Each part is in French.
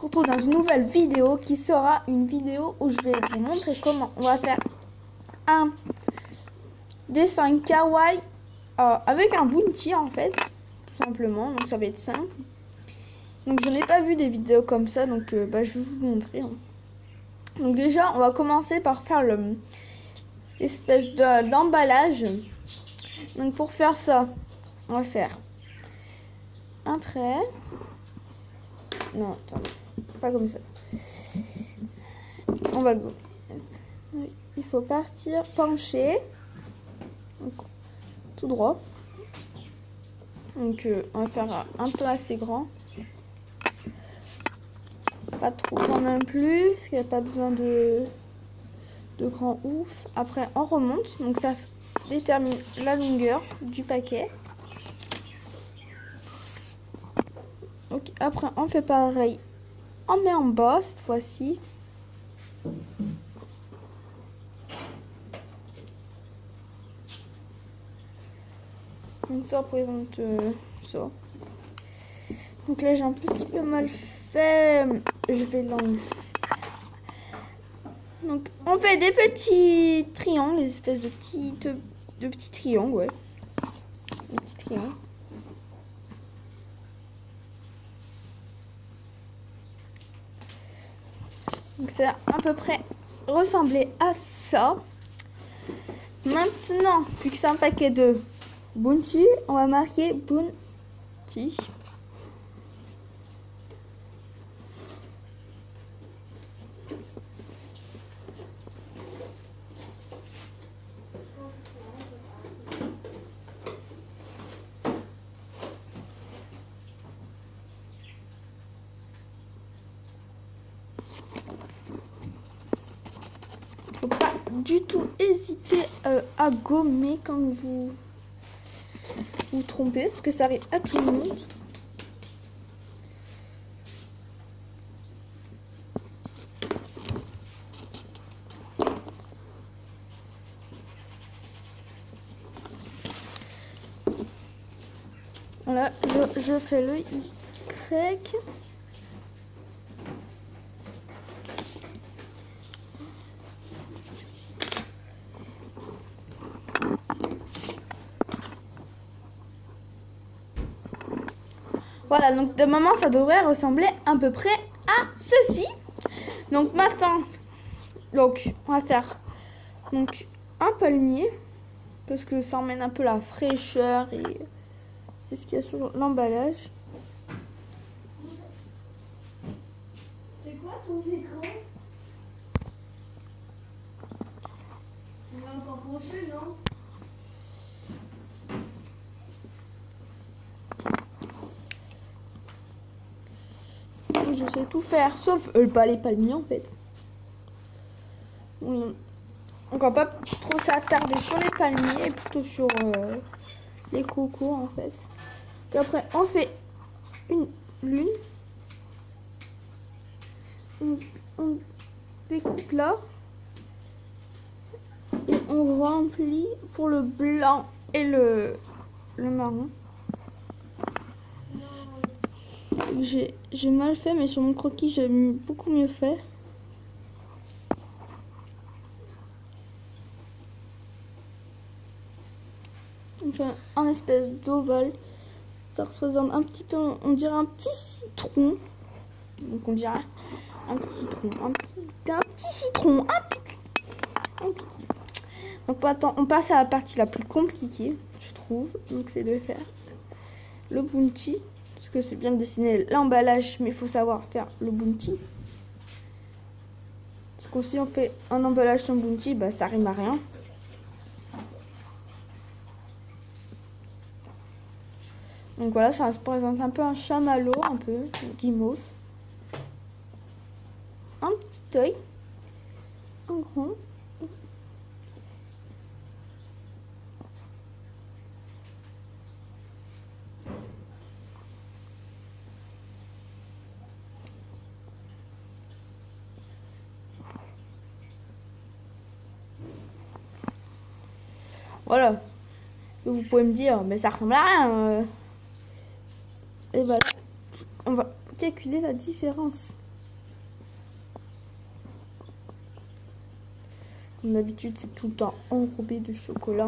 retrouve dans une nouvelle vidéo qui sera une vidéo où je vais vous montrer comment on va faire un dessin kawaii avec un bounty en fait, tout simplement. Donc ça va être simple. Donc je n'ai pas vu des vidéos comme ça, donc je vais vous montrer. Hein. Donc déjà on va commencer par faire l'espèce d'emballage. Donc pour faire ça, on va faire un trait. Non, attendez, pas comme ça. On va le... Il faut partir penché, donc, tout droit. Donc on va faire un peu assez grand. Pas trop grand non plus, parce qu'il n'y a pas besoin de grand ouf. Après on remonte, donc ça détermine la longueur du paquet. Donc après on fait pareil, on met en bas cette fois-ci. Donc ça représente ça. Donc là j'ai un petit peu mal fait, je vais l'enlever. Donc on fait des petits triangles, des espèces de petits triangles, ouais. Des petits triangles. Donc ça à peu près ressembler à ça. Maintenant, vu que c'est un paquet de bounty, on va marquer bounty. Faut pas du tout hésiter à gommer quand vous trompez, parce que ça arrive à tout le monde. Voilà, je fais le Y. Voilà, donc de moment ça devrait ressembler à peu près à ceci. Donc maintenant, donc on va faire donc un palmier parce que ça emmène un peu la fraîcheur et c'est ce qu'il y a sur l'emballage. C'est quoi ton écran? Tu vas encore pencher, non? Je sais tout faire, sauf pas les palmiers en fait. Oui. On va pas trop s'attarder sur les palmiers, plutôt sur les cocos en fait. Puis après on fait une lune. On découpe là. Et on remplit pour le blanc et le marron. J'ai mal fait, mais sur mon croquis j'ai beaucoup mieux fait. Enfin, un espèce d'ovale. Ça représente un petit peu, on dirait un petit citron. Donc on dirait un petit citron, un petit citron, un petit. Donc maintenant on passe à la partie la plus compliquée, je trouve. Donc c'est de faire le bounty. Parce que c'est bien de dessiner l'emballage, mais il faut savoir faire le bounty. Parce que si on fait un emballage sans bounty, bah ça rime à rien. Donc voilà, ça représente un peu un chamallow, un peu guimauve. Un petit œil, un grand. Voilà. Vous pouvez me dire, mais ça ressemble à rien. Et voilà. On va calculer la différence. Comme d'habitude, c'est tout le temps enrobé de chocolat.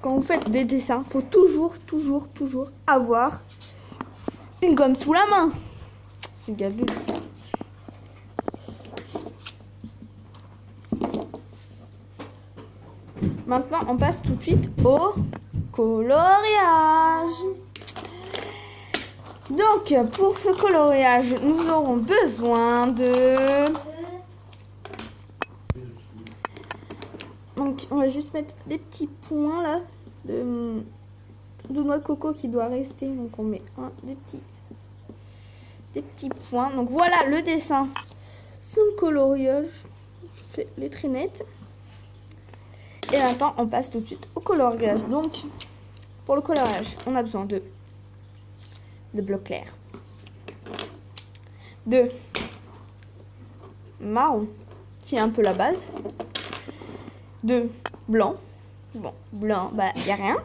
Quand vous faites des dessins, faut toujours avoir une gomme sous la main. C'est le cas de le dire. Maintenant, on passe tout de suite au coloriage. Donc, pour ce coloriage, nous aurons besoin de... Donc, on va juste mettre des petits points là de noix de coco qui doit rester. Donc, on met des petits points. Donc, voilà le dessin sans coloriage. Je fais les traînettes. Et maintenant, on passe tout de suite au coloriage. Donc, pour le coloriage, on a besoin de bleu clair, de marron, qui est un peu la base, de blanc. Bon, blanc, bah, il n'y a rien.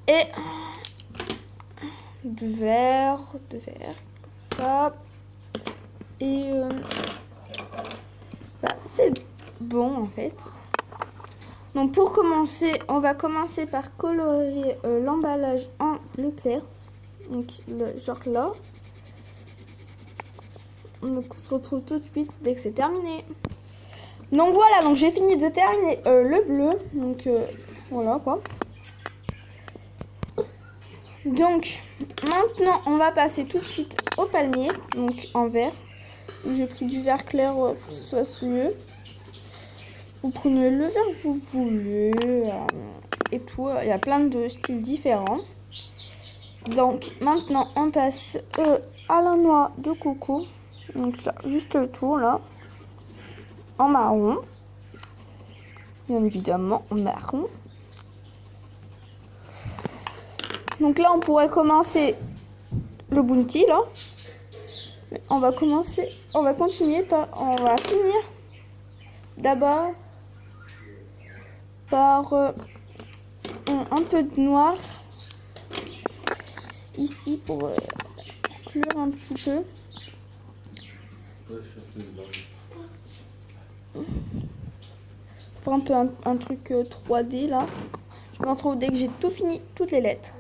Et de vert, comme ça. Et bah, c'est bon en fait. Donc pour commencer, on va commencer par colorier l'emballage en bleu clair. Donc genre là. Donc on se retrouve tout de suite dès que c'est terminé. Donc voilà, donc j'ai fini de terminer le bleu. Donc voilà quoi. Donc maintenant on va passer tout de suite au palmier. Donc en vert. J'ai pris du vert clair pour que ce soit mieux. Vous prenez le vert que vous voulez et tout. Il y a plein de styles différents. Donc maintenant on passe à la noix de coco. Donc ça, juste le tour là. En marron. Bien évidemment en marron. Donc là on pourrait commencer le bounty là. On va continuer par, on va finir d'abord par un peu de noir ici pour clore un petit peu. Pour un peu un truc 3D là. Je me retrouve dès que j'ai tout fini, toutes les lettres.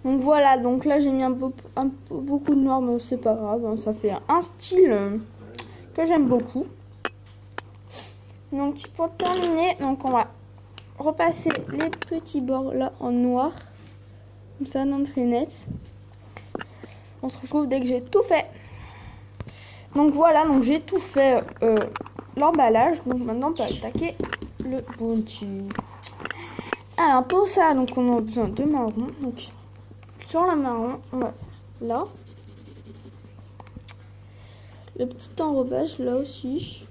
Donc voilà, donc là j'ai mis beaucoup de noir, mais c'est pas grave, hein, ça fait un style que j'aime beaucoup. Donc pour terminer, donc on va repasser les petits bords là en noir, comme ça dans notre lunette. On se retrouve dès que j'ai tout fait. Donc voilà, donc j'ai tout fait l'emballage. Donc maintenant on peut attaquer le bounty. Alors pour ça, donc on a besoin de marron. Donc sur la marron, on va là. Le petit enrobage là aussi.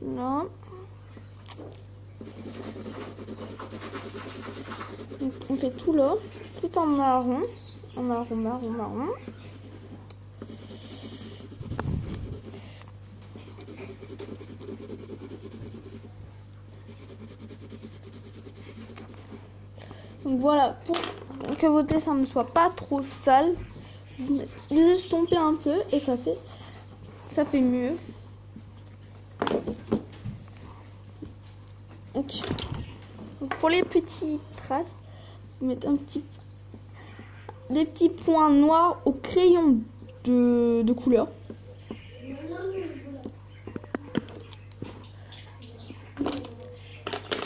Là. Donc, on fait tout là, tout en marron. En marron, marron, marron. Donc voilà, pour que vos dessins ne soient pas trop sales, vous estompez un peu et ça fait mieux. Donc pour les petites traces, vous mettez des petits points noirs au crayon de couleur.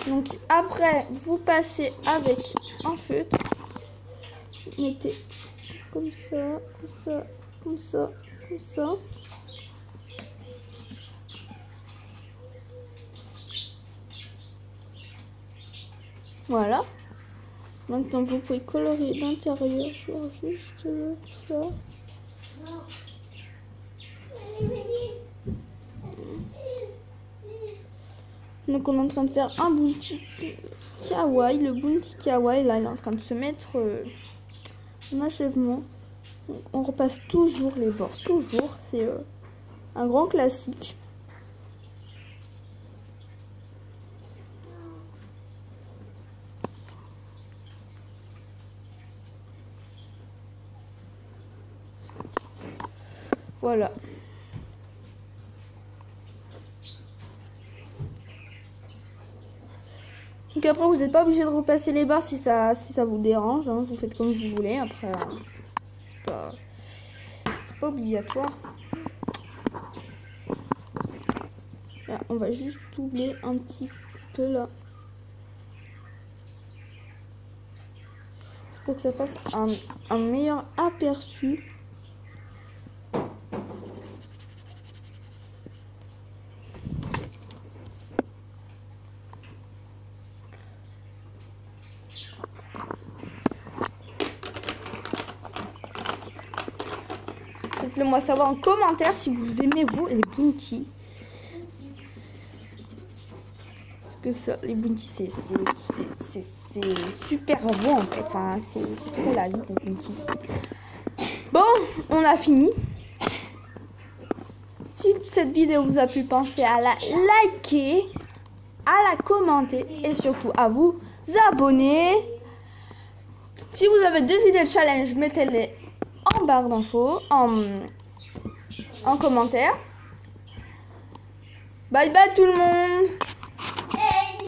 Donc après, vous passez avec un feutre. Vous mettez comme ça, comme ça, comme ça, comme ça. Voilà. Maintenant, vous pouvez colorier l'intérieur, genre juste ça. Donc, on est en train de faire un bounty kawaii. Le bounty kawaii, là, il est en train de se mettre en achèvement. Donc, on repasse toujours les bords, toujours. C'est un grand classique. Voilà. Donc après, vous n'êtes pas obligé de repasser les barres si ça vous dérange. Hein. Vous faites comme vous voulez. Après, c'est pas obligatoire. Là, on va juste doubler un petit peu là. Pour que ça fasse un meilleur aperçu. Faites-le moi savoir en commentaire si vous aimez vous les bounties. Parce que ça, les bounties c'est super bon en fait. Enfin, c'est trop la vie les bounties. Bon, on a fini. Si cette vidéo vous a plu, pensez à la liker, à la commenter et surtout à vous abonner. Si vous avez des idées de challenge, mettez-les en barre d'infos, en commentaire. Bye bye tout le monde.